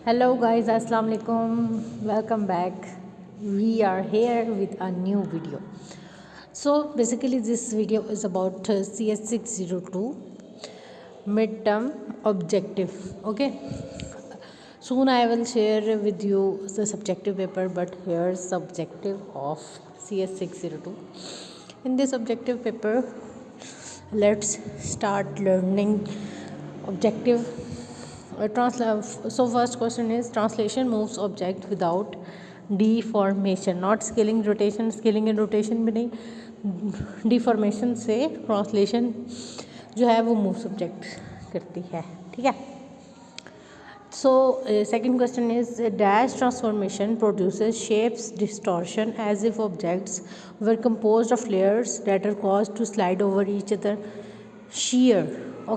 Hello guys, assalamu alaikum. Welcome back. We are here with a new video. So basically this video is about CS602 midterm objective. Okay. Soon I will share with you the subjective paper, but here's the objective of CS602. In this objective paper, let's start learning objective. So first question is translation moves object without deformation, not scaling rotation. Scaling and rotation भी नहीं, deformation से translation जो है वो moves object करती है. ठीक है. So second question is dash transformation produces shapes distortion as if objects were composed of layers that are caused to slide over each other. shear.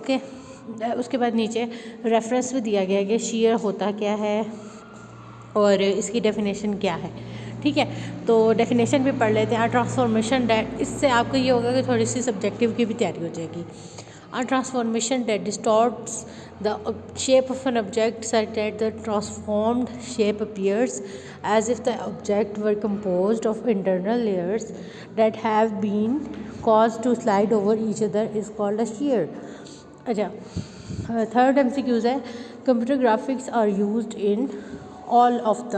Okay. उसके बाद नीचे रेफरेंस भी दिया गया है कि shear होता क्या है और इसकी डेफिनेशन क्या है. ठीक है, तो डेफिनेशन भी पढ़ लेते हैं. ट्रांसफॉर्मेशन डेट, इससे आपको ये होगा कि थोड़ी सी सब्जेक्टिव की भी तैयारी हो जाएगी. A transformation that distorts the shape of an object such that the transformed shape appears as if the object were composed of internal layers that have been caused to slide over each other is called a shear. अच्छा, third MCQs है computer graphics are used in all of the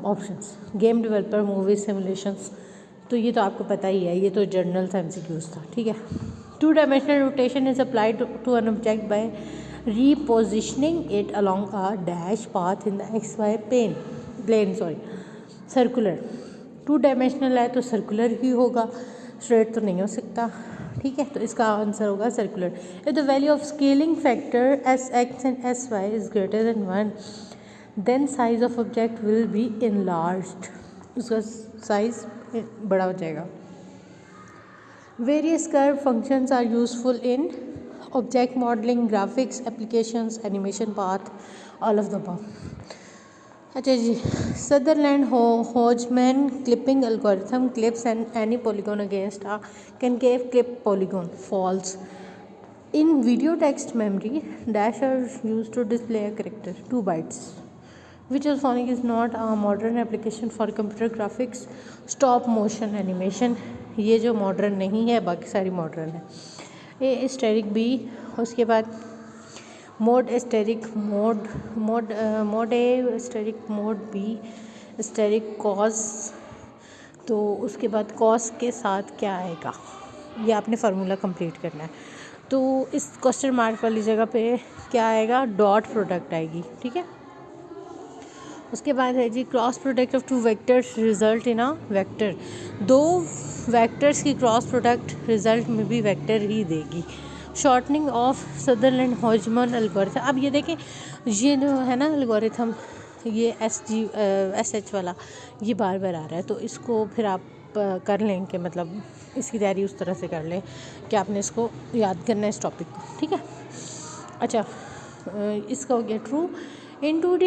options. Game developer, movie simulations, तो ये तो आपको पता ही है, ये तो जर्नल MCQs था. ठीक है. 2-dimensional rotation is applied to an object by repositioning it along a dash path in the XY plane. Circular. 2-dimensional है तो सर्कुलर ही होगा, स्ट्रेट तो नहीं हो सकता. ठीक है, तो इसका आंसर होगा circular. If the value of scaling factor SX and SY is greater than 1, then size of object will be enlarged. उसका साइज बड़ा हो जाएगा. Various curve functions are useful in object modeling, graphics, applications, animation path, all of the above. अच्छा जी, Sutherland Hodgman clipping algorithm clips any polygon against a concave clip polygon. False. In video text memory, dash are used to display a character 2 bytes. Visual phonic is not a modern application for computer graphics. Stop motion animation, ये जो modern नहीं है, बाकी सारी modern है. ए steric B, उसके बाद mod asterisk, mod A asterisk, mod B asterisk cos. तो उसके बाद कॉस के साथ क्या आएगा, ये आपने फार्मूला कंप्लीट करना है. तो इस क्वेश्चन मार्क वाली जगह पे क्या आएगा, डॉट प्रोडक्ट आएगी. ठीक है. उसके बाद है जी cross product of 2 vectors result in a vector. 2 vectors की क्रॉस प्रोडक्ट रिजल्ट में भी वेक्टर ही देगी. शॉर्टनिंग ऑफ सदरलैंड हॉजमन एल्गोरिथम. अब ये देखें, ये जो है ना एल्गोरिथम, ये SH वाला, ये बार बार आ रहा है, तो इसको फिर आप कर लें कि मतलब इसकी तैयारी उस तरह से कर लें कि आपने इसको याद करना है इस टॉपिक को. ठीक है. अच्छा, इसका हो गया true. In 2D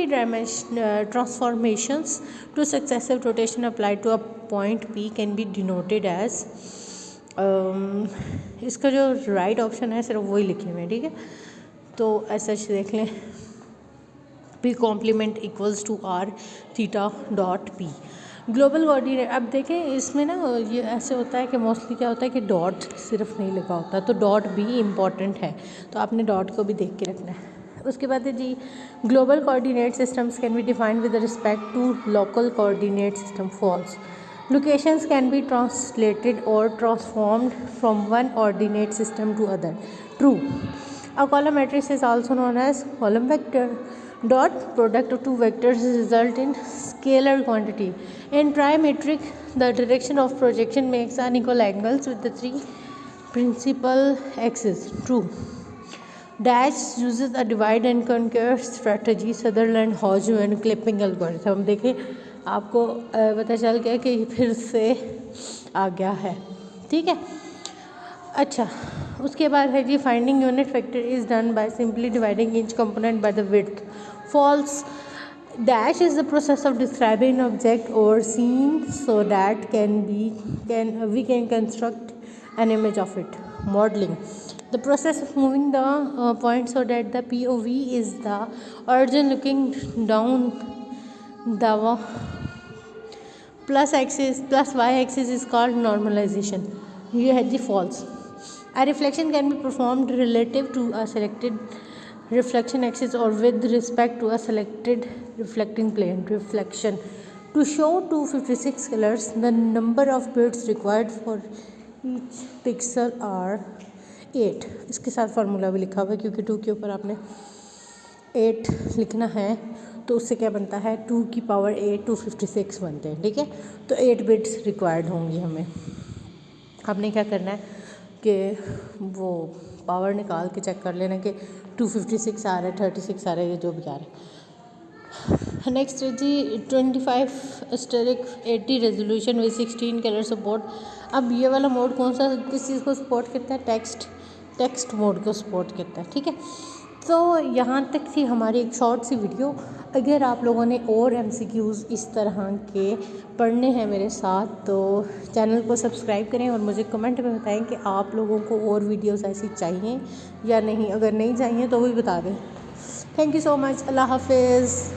transformations, to successive rotation applied to a point P can be denoted as इसका जो राइट ऑप्शन है सिर्फ वही लिखे हुए हैं. ठीक है, तो ऐसा देख लें, P complement equals to R theta dot P. Global coordinate, अब देखें इसमें ना ये ऐसे होता है कि मोस्टली क्या होता है कि डॉट सिर्फ नहीं लिखा होता, तो डॉट भी इम्पॉर्टेंट है, तो आपने डॉट को भी देख के रखना है. उसके बाद है जी global coordinate systems can be defined with respect to local coordinate system. False. Locations can be translated और transformed from one coordinate system to other. True. A column matrix is also known as column vector. Dot product of 2 vectors result in scalar quantity. In trimetric the direction of projection makes unequal angles with the 3 principal axis. True. Dash uses a divide and conquer strategy. Sutherland Hodgman clipping algorithm. देखें, आपको पता चल गया कि फिर से आ गया है. ठीक है. अच्छा, उसके बाद है जी finding unit vector is done by simply dividing each component by the width. False. Dash is the process of describing an object or scene so that we can construct an image of it. Modeling. The process of moving the point so that the POV is the origin looking down the plus y axis is called normalization. You had the false. A reflection can be performed relative to a selected reflection axis or with respect to a selected reflecting plane. Reflection. To show 256 colors, the number of bits required for each pixel are 8. इसके साथ formula भी लिखा हुआ है क्योंकि 2 के ऊपर आपने 8 लिखना है, तो उससे क्या बनता है 2 की पावर 8 256 बनते हैं, ठीक है। तो 8 बिट्स रिक्वायर्ड होंगी हमें। आपने क्या करना है कि वो पावर निकाल के चेक कर लेना कि 256 आ रहा है, 36 आ रहा है, या जो भी आ रहा है। नेक्स्ट है जी 25 asterisk 80 resolution with 16 colour support. अब ये वाला मोड कौन सा किस चीज़ को सपोर्ट करता है? टेक्स्ट मोड को सपोर्ट करता है, ठीक है। तो यहाँ तक थी हमारी एक शॉर्ट सी वीडियो। अगर आप लोगों ने और MCQs इस तरह के पढ़ने हैं मेरे साथ, तो चैनल को सब्सक्राइब करें और मुझे कमेंट में बताएं कि आप लोगों को और वीडियोस ऐसी चाहिए या नहीं। अगर नहीं चाहिए तो भी बता दें। Thank you so much. अल्लाह हाफिज़।